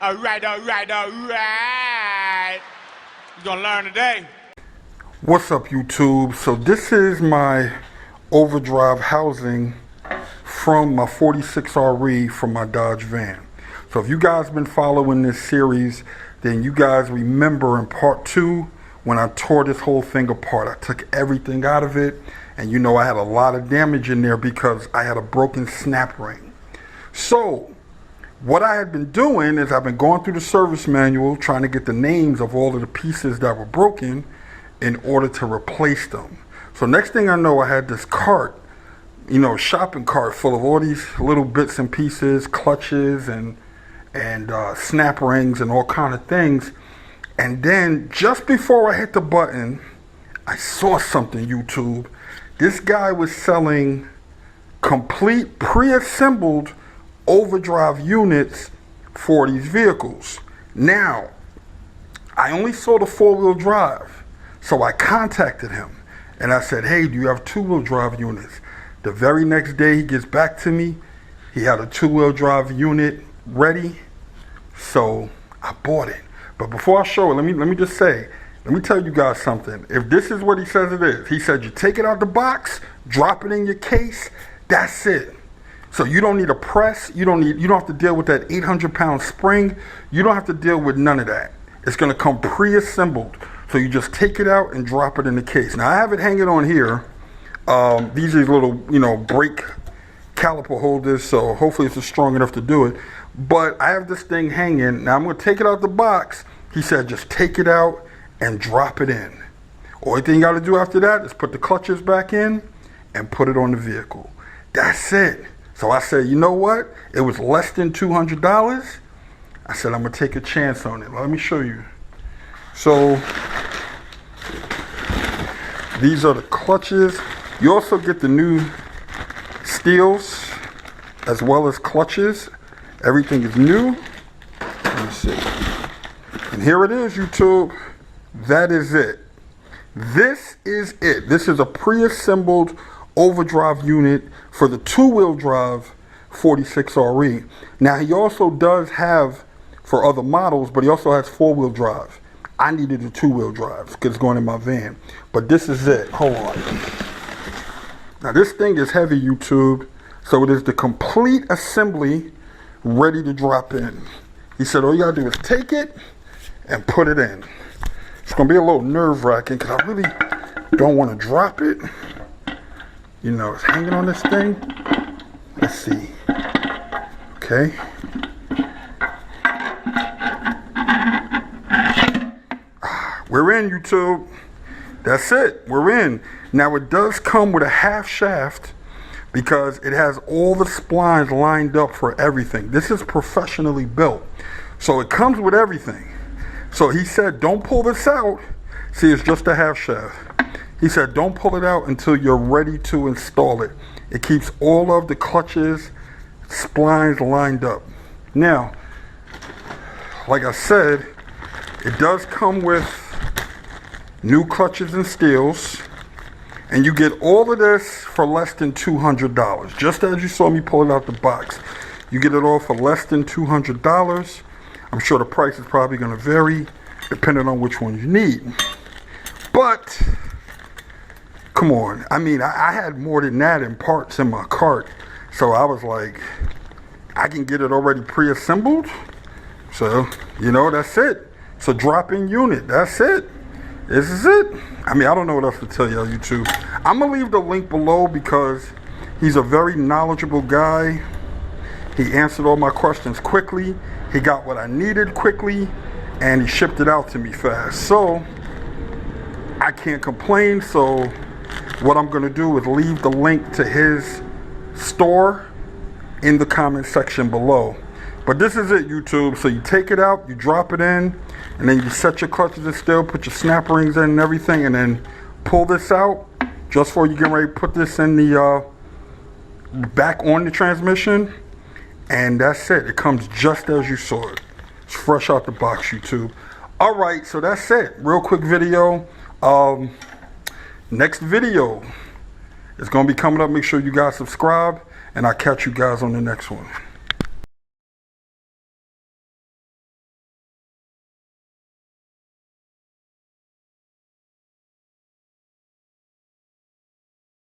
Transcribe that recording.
All right. You're gonna learn today. What's up, YouTube? So this is my overdrive housing from my 46 RE from my Dodge van. So if you guys been following this series, then you guys remember in part 2 when I tore this whole thing apart. I took everything out of it, and you know I had a lot of damage in there because I had a broken snap ring. So what I had been doing is I've been going through the service manual trying to get the names of all of the pieces that were broken in order to replace them. So next thing I know, I had this cart, shopping cart full of all these little bits and pieces, clutches and snap rings and all kind of things. And then just before I hit the button, I saw something, YouTube. This guy was selling complete pre-assembled overdrive units for these vehicles. Now, I only saw the 4-wheel drive, so I contacted him and I said, hey, do you have 2-wheel drive units? The very next day he gets back to me, he had a 2-wheel drive unit ready, so I bought it. But before I show it, let me tell you guys something. If this is what he says it is, he said you take it out the box, drop it in your case, that's it. So you don't need a press, you don't have to deal with that 800-pound spring, you don't have to deal with none of that. It's gonna come pre-assembled. So you just take it out and drop it in the case. Now I have it hanging on here. These are little, brake caliper holders, so hopefully it's strong enough to do it. But I have this thing hanging. Now I'm gonna take it out the box. He said just take it out and drop it in. Only thing you gotta do after that is put the clutches back in and put it on the vehicle. That's it. So I said, you know what? It was less than $200. I said, I'm gonna take a chance on it. Let me show you. So these are the clutches. You also get the new steels as well as clutches. Everything is new. Let me see. And here it is, YouTube. That is it. This is it. This is a pre-assembled overdrive unit for the 2-wheel drive 46 RE. Now he also does have for other models, but he also has 4-wheel drive. I needed a 2-wheel drive because it's going in my van. But this is it. Hold on. Now this thing is heavy, YouTube. So it is the complete assembly ready to drop in. He said all you gotta do is take it and put it in. It's gonna be a little nerve-wracking because I really don't want to drop it. It's hanging on this thing. Let's see. Okay. We're in, YouTube. That's it. We're in. Now it does come with a half shaft because it has all the splines lined up for everything. This is professionally built. So it comes with everything. So he said, don't pull this out. See, it's just a half shaft. He said, don't pull it out until you're ready to install it. It keeps all of the clutches, splines lined up. Now, like I said, it does come with new clutches and steels. And you get all of this for less than $200. Just as you saw me pull it out the box. You get it all for less than $200. I'm sure the price is probably going to vary depending on which one you need. But, come on. I mean, I had more than that in parts in my cart. So I was like, I can get it already pre-assembled. So, that's it. It's a drop-in unit. That's it. This is it. I mean, I don't know what else to tell y'all, YouTube. I'm going to leave the link below because he's a very knowledgeable guy. He answered all my questions quickly. He got what I needed quickly. And he shipped it out to me fast. So, I can't complain. So, what I'm going to do is leave the link to his store in the comment section below. But this is it, YouTube. So you take it out, you drop it in, and then you set your clutches in still, put your snap rings in and everything, and then pull this out just before you get ready to put this in the back on the transmission. And that's it. It comes just as you saw it. It's fresh out the box, YouTube. All right, so that's it. Real quick video. Next video is going to be coming up. Make sure you guys subscribe, and I'll catch you guys on the next one.